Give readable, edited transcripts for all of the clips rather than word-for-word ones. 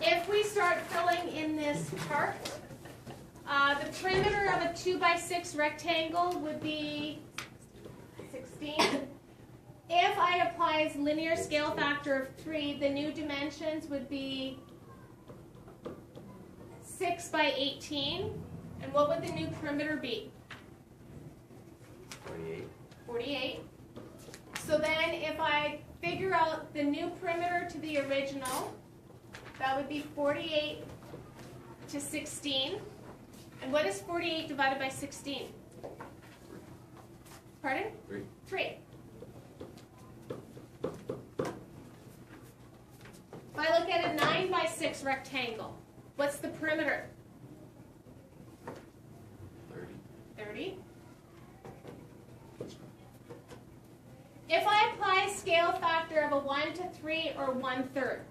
if we start filling in this part, the perimeter of a 2x6 rectangle would be 16. If I apply a linear scale factor of 3, the new dimensions would be 6 by 18. And what would the new perimeter be? 48. 48. So then if I figure out the new perimeter to the original, that would be 48 to 16. And what is 48 divided by 16? Pardon? 3. 3. If I look at a 9 by 6 rectangle, what's the perimeter? 30. 30. If I apply a scale factor of a 1 to 3 or 1/3,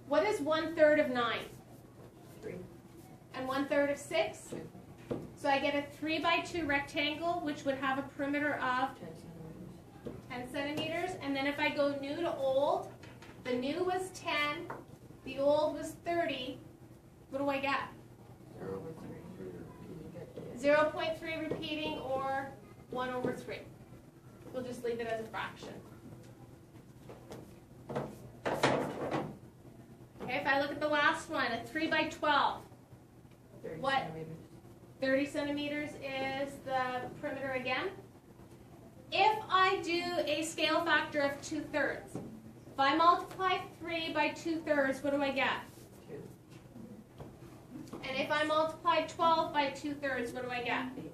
what is 1/3 of 9? 3. And 1/3 of 6? 2. So I get a 3 by 2 rectangle, which would have a perimeter of 10 centimeters. 10 centimeters. And then if I go new to old, the new was 10, the old was 30. What do I get? 0 over 3. You get the 0.3 repeating or 1 over 3. We'll just leave it as a fraction. Okay, if I look at the last one, a 3 by 12. 30 What? centimeters. 30 centimeters is the perimeter again. If I do a scale factor of 2/3, if I multiply 3 by 2/3, what do I get? 2. And if I multiply 12 by 2/3, what do I get? 8.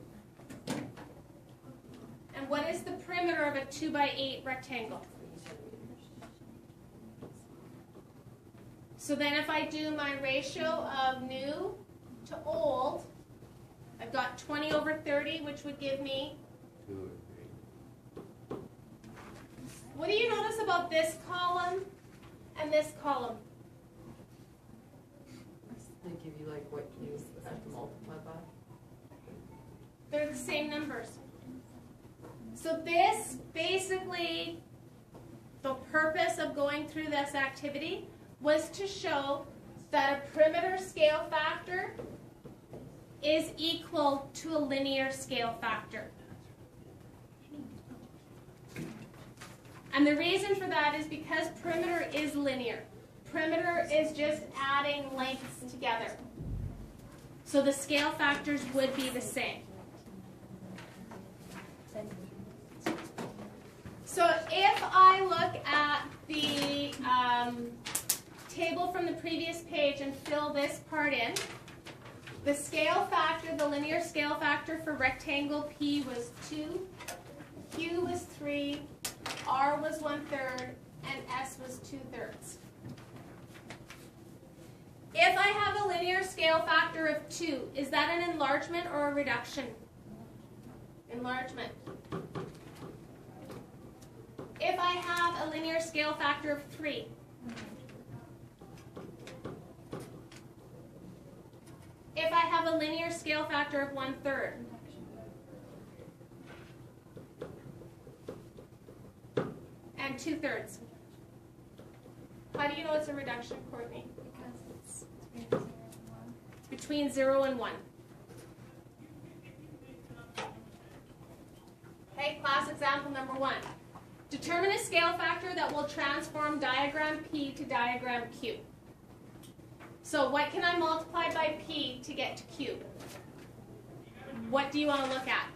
And what is the perimeter of a 2 by 8 rectangle? 3 centimeters. So then if I do my ratio of new to old, I've got 20 over 30, which would give me, 2 or 3. what do you notice about this column and this column? They give you like what you have to multiply by. They're the same numbers. So this, basically, the purpose of going through this activity was to show that a perimeter scale factor is equal to a linear scale factor. And the reason for that is because perimeter is linear. Perimeter is just adding lengths together. So the scale factors would be the same. So if I look at the table from the previous page and fill this part in, the scale factor, the linear scale factor for rectangle P was 2, Q was 3, R was 1/3, and S was 2/3. If I have a linear scale factor of 2, is that an enlargement or a reduction? Enlargement. If I have a linear scale factor of 3, if I have a linear scale factor of 1/3, and 2/3, how do you know it's a reduction, Courtney? Because it's Between 0 and 1. Okay, class example number 1. Determine a scale factor that will transform diagram P to diagram Q. So what can I multiply by P to get to Q? What do you want to look at?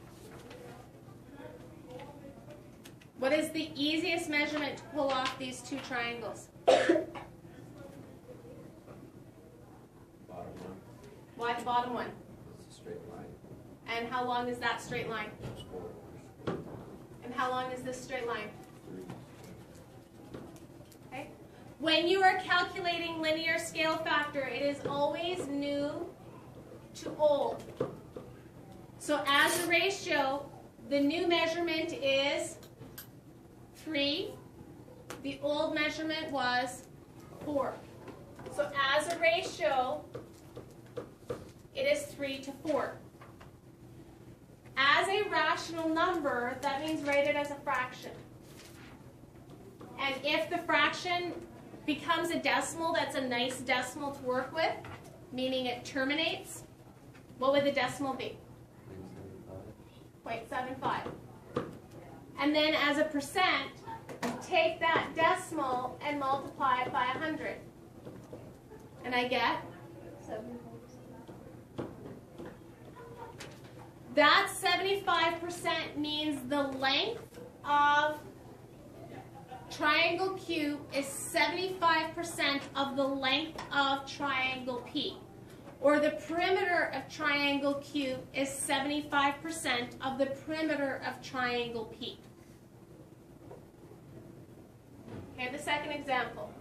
What is the easiest measurement to pull off these two triangles? Bottom one. Why the bottom one? It's a straight line. And how long is that straight line? It's 4. And how long is this straight line? 3. Okay. When you are calculating linear scale factor, it is always new to old. So as a ratio, the new measurement is 3. The old measurement was 4. So as a ratio, it is 3 to 4. As a rational number, that means write it as a fraction. And if the fraction becomes a decimal that's a nice decimal to work with, meaning it terminates, what would the decimal be? 0.75. And then as a percent, take that decimal and multiply it by 100. And I get? 75%. That 75% means the length of triangle Q is 75% of the length of triangle P. Or the perimeter of triangle Q is 75% of the perimeter of triangle P. Okay, the second example.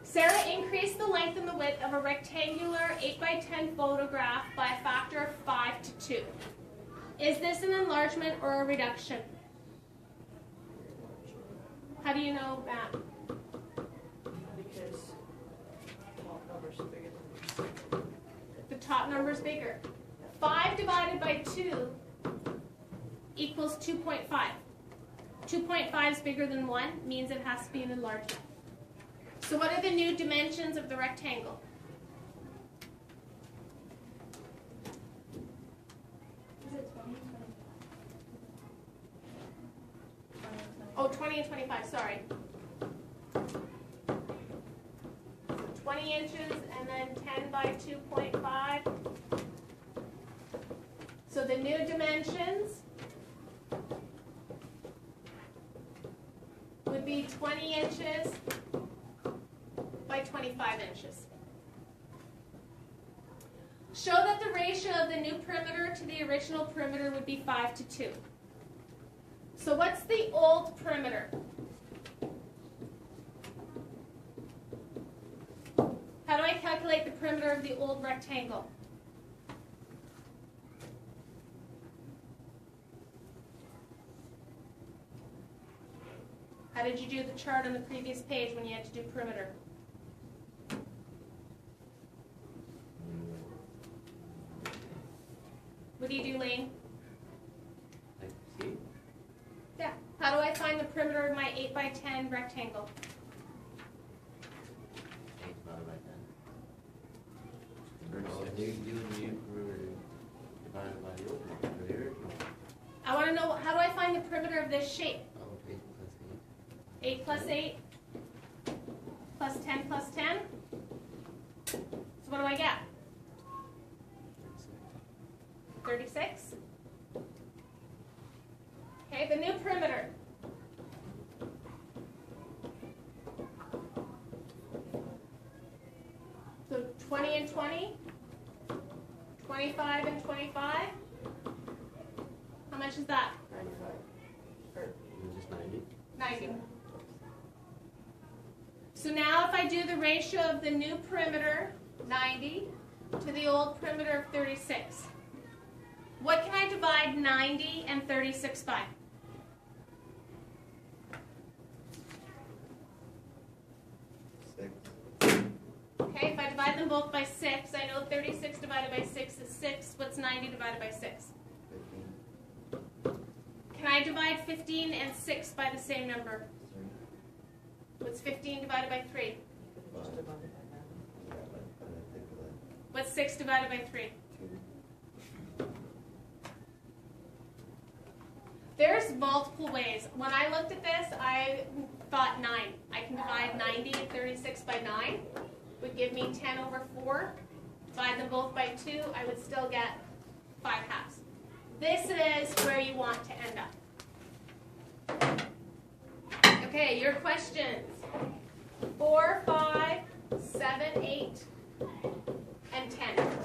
Sarah increased the length and the width of a rectangular 8x10 photograph by a factor of 5 to 2. Is this an enlargement or a reduction? How do you know that? Because well, numbers are bigger than these. The top number is bigger. 5 divided by 2 equals 2.5. 2.5 is bigger than 1, means it has to be an enlargement. So what are the new dimensions of the rectangle? Is it 20? Oh, 20 and 25, sorry. So 20 inches and then 10 by 2.5. So the new dimensions would be 20 inches by 25 inches. Show that the ratio of the new perimeter to the original perimeter would be 5 to 2. So what's the old perimeter? How do I calculate the perimeter of the old rectangle? How did you do the chart on the previous page when you had to do perimeter? What do you do, Lane? Like, see? Yeah. How do I find the perimeter of my 8x10 rectangle? 8 divided by 10. Oh, you divided by the old one, or the original. I want to know, how do I find the perimeter of this shape? Oh, 8 plus 8 plus 8 plus 10 plus 10. So what do I get? 36. Okay, the new perimeter. So 20 and 20, 25 and 25. How much is that? 95. Or, Just 90. 90. So now if I do the ratio of the new perimeter, 90, to the old perimeter of 36, what can I divide 90 and 36 by? Okay, if I divide them both by 6, I know 36 divided by 6 is 6. What's 90 divided by 6? Can I divide 15 and 6 by the same number? What's 15 divided by 3? just divided by that. What's 6 divided by 3? There's multiple ways. When I looked at this, I thought 9. I can divide 90 and 36 by 9. Would give me 10 over 4. Divide them both by 2, I would still get 5 halves. This is where you want to end up. Okay, your questions. 4, 5, 7, 8, and 10.